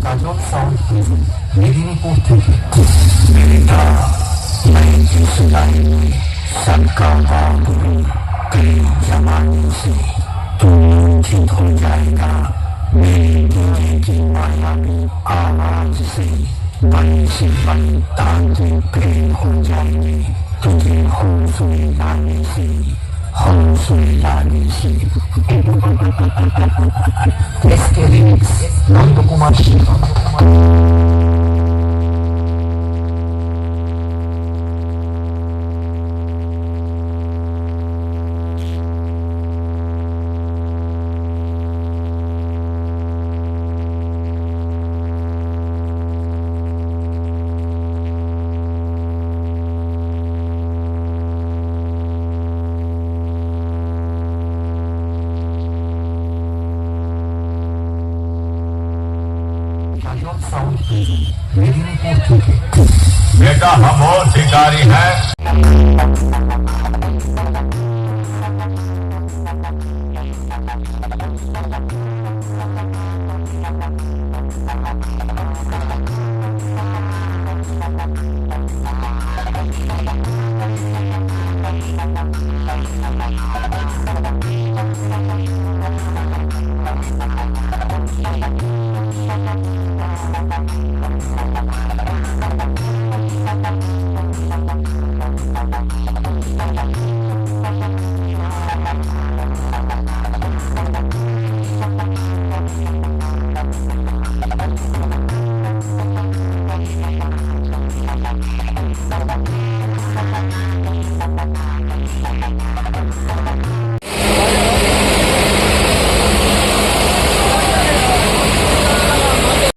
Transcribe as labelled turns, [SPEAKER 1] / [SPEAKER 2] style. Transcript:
[SPEAKER 1] kajal sound Medinipur থেকে মেয়েটা महंगी सिलाई में सबका बाबू कई जमाने से तू मुंजित हो जाएगा मेरी डीजे की मायावी आवाज से बड़ी से बड़ी तांगे प्रेम हो जाएंगे तुझे हौसले लाने से हौसले लाने से इसके लिरिक्स नंद कुमार सिंह साउंड मेदिनीपुर থেকে
[SPEAKER 2] बेटा हम और शिकारी हैं